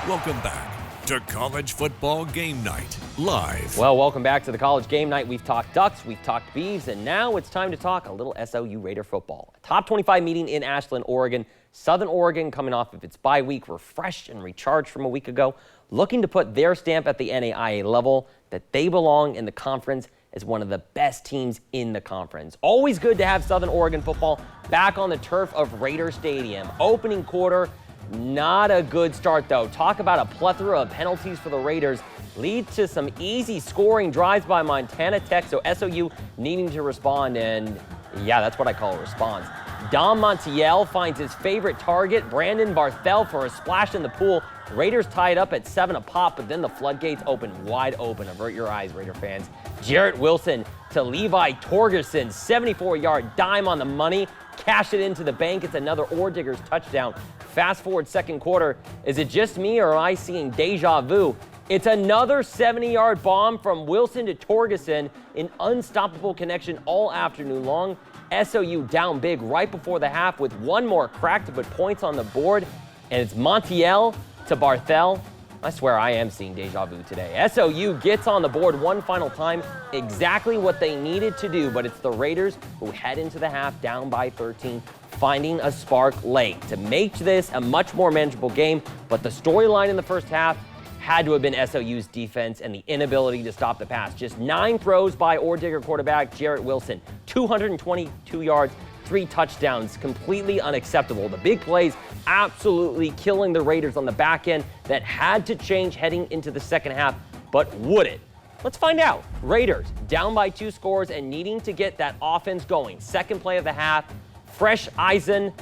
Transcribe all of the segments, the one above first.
Welcome back to College Football Game Night Live. Well, welcome back to the College Game Night. We've talked Ducks, we've talked Beavs, and now it's time to talk a little SOU Raider football. A top 25 meeting in Ashland, Oregon. Southern Oregon coming off of its bye week, refreshed and recharged from a week ago, looking to put their stamp at the NAIA level, that they belong in the conference as one of the best teams in the conference. Always good to have Southern Oregon football back on the turf of Raider Stadium. Opening quarter, not a good start though. Talk about a plethora of penalties for the Raiders. Lead to some easy scoring drives by Montana Tech, so SOU needing to respond, and yeah, that's what I call a response. Dom Montiel finds his favorite target, Brandon Barthel, for a splash in the pool. Raiders tied up at 7 a pop, but then the floodgates open wide open. Avert your eyes, Raider fans. Jarrett Wilson to Levi Torgerson, 74-yard dime on the money. Cash it into the bank. It's another Diggers touchdown. Fast forward second quarter. Is it just me or am I seeing deja vu? It's another 70-yard bomb from Wilson to Torgerson, an unstoppable connection all afternoon long. SOU down big right before the half with one more crack to put points on the board, and it's Montiel to Barthel. I swear I am seeing deja vu today. SOU gets on the board one final time, exactly what they needed to do, but it's the Raiders who head into the half down by 13, finding a spark late to make this a much more manageable game. But the storyline in the first half had to have been SOU's defense and the inability to stop the pass. Just 9 throws by Digger quarterback Jarrett Wilson, 222 yards, 3 touchdowns, completely unacceptable. The big plays absolutely killing the Raiders on the back end. That had to change heading into the second half, but would it? Let's find out. Raiders down by 2 scores and needing to get that offense going. Second play of the half, Fresh Eisen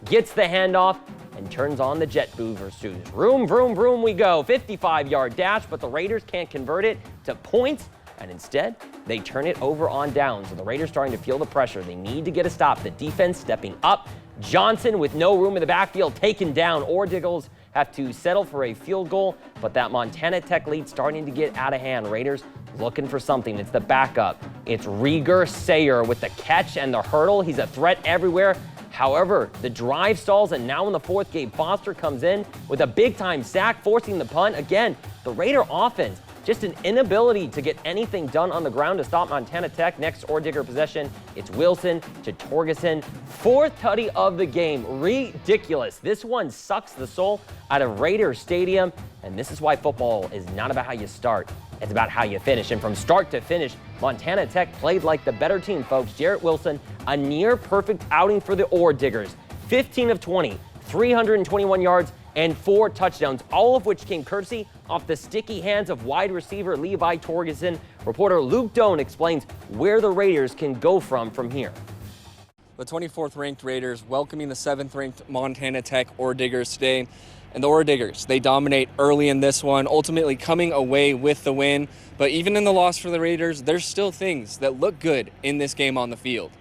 gets the handoff and turns on the jet booster students. Vroom, vroom, vroom we go. 55-yard dash, but the Raiders can't convert it to points, and instead, they turn it over on downs. So the Raiders starting to feel the pressure. They need to get a stop. The defense stepping up. Johnson with no room in the backfield taken down. Diggers have to settle for a field goal, but that Montana Tech lead starting to get out of hand. Raiders looking for something. It's the backup. It's Rieger Sayer with the catch and the hurdle. He's a threat everywhere. However, the drive stalls, and now in the fourth, Gabe Foster comes in with a big-time sack, forcing the punt. Again, the Raider offense, just an inability to get anything done on the ground to stop Montana Tech. Next Digger possession, it's Wilson to Torgerson. 4th tutty of the game. Ridiculous. This one sucks the soul out of Raider Stadium, and this is why football is not about how you start. It's about how you finish. And from start to finish, Montana Tech played like the better team, folks. Jarrett Wilson, a near-perfect outing for the Diggers. 15 of 20, 321 yards, and 4 touchdowns, all of which came courtesy off the sticky hands of wide receiver Levi Torgerson. Reporter Luke Doten explains where the Raiders can go from here. The 24th ranked Raiders welcoming the 7th ranked Montana Tech Diggers today. And the Diggers, they dominate early in this one, ultimately coming away with the win. But even in the loss for the Raiders, there's still things that look good in this game on the field.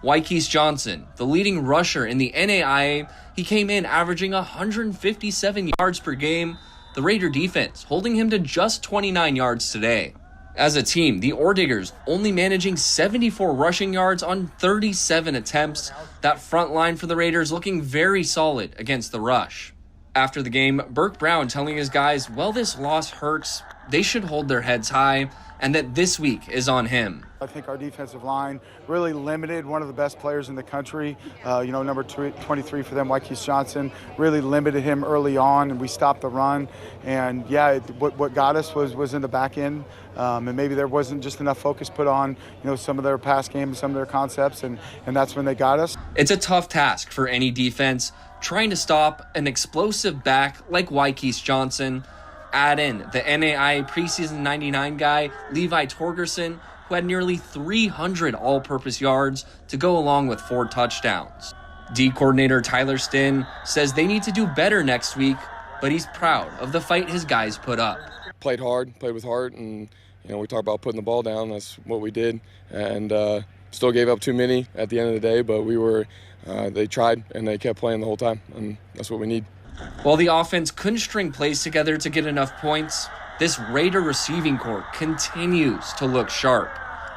Wykees Johnson, the leading rusher in the NAIA, he came in averaging 157 yards per game. The Raider defense holding him to just 29 yards today. As a team, the Diggers only managing 74 rushing yards on 37 attempts. That front line for the Raiders looking very solid against the rush. After the game, Burke Brown telling his guys, well, this loss hurts, they should hold their heads high, and that this week is on him. I think our defensive line really limited one of the best players in the country. Number 23 for them, Wykees Johnson, really limited him early on, and we stopped the run. And yeah, what got us was in the back end, and maybe there wasn't just enough focus put on some of their pass game, some of their concepts, and that's when they got us. It's a tough task for any defense, trying to stop an explosive back like Wykees Johnson. Add in the NAIA preseason 99 guy, Levi Torgerson, who had nearly 300 all-purpose yards to go along with 4 touchdowns. D coordinator Tyler Stinn says they need to do better next week, but he's proud of the fight his guys put up. Played hard, played with heart, and we talk about putting the ball down. That's what we did, and still gave up too many at the end of the day, but they tried and they kept playing the whole time, and that's what we need. While the offense couldn't string plays together to get enough points, this Raider receiving corps continues to look sharp.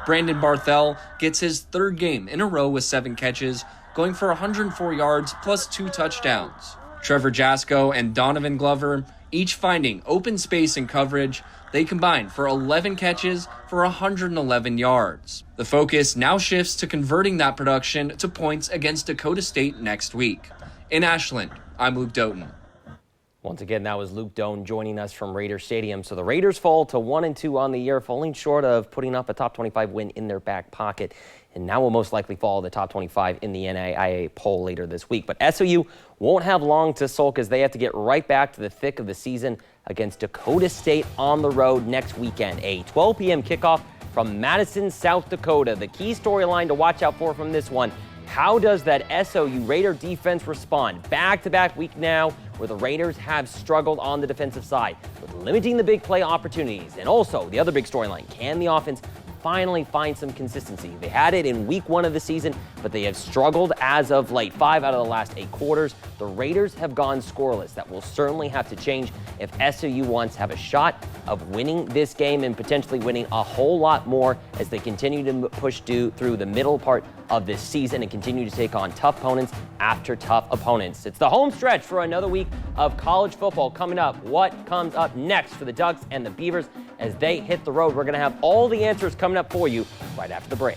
Brandon Barthel gets his 3rd game in a row with 7 catches, going for 104 yards plus 2 touchdowns. Trevor Jasko and Donovan Glover each finding open space and coverage. They combined for 11 catches for 111 yards. The focus now shifts to converting that production to points against Dakota State next week. In Ashland, I'm Luke Doten. Once again, that was Luke Doten joining us from Raider Stadium. So the Raiders fall to 1-2 on the year, falling short of putting up a top 25 win in their back pocket, and now will most likely fall the top 25 in the NAIA poll later this week. But SOU won't have long to sulk as they have to get right back to the thick of the season against Dakota State on the road next weekend. A 12 p.m. kickoff from Madison, South Dakota. The key storyline to watch out for from this one: how does that SOU Raider defense respond? Back-to-back week now where the Raiders have struggled on the defensive side with limiting the big play opportunities. And also, the other big storyline, can the offense finally find some consistency? They had it in week 1 of the season, but they have struggled as of late. 5 out of the last 8 quarters. The Raiders have gone scoreless. That will certainly have to change if SOU wants to have a shot of winning this game and potentially winning a whole lot more as they continue to push through the middle part of this season and continue to take on tough opponents after tough opponents. It's the home stretch for another week of college football coming up. What comes up next for the Ducks and the Beavers as they hit the road? We're going to have all the answers coming up for you right after the break.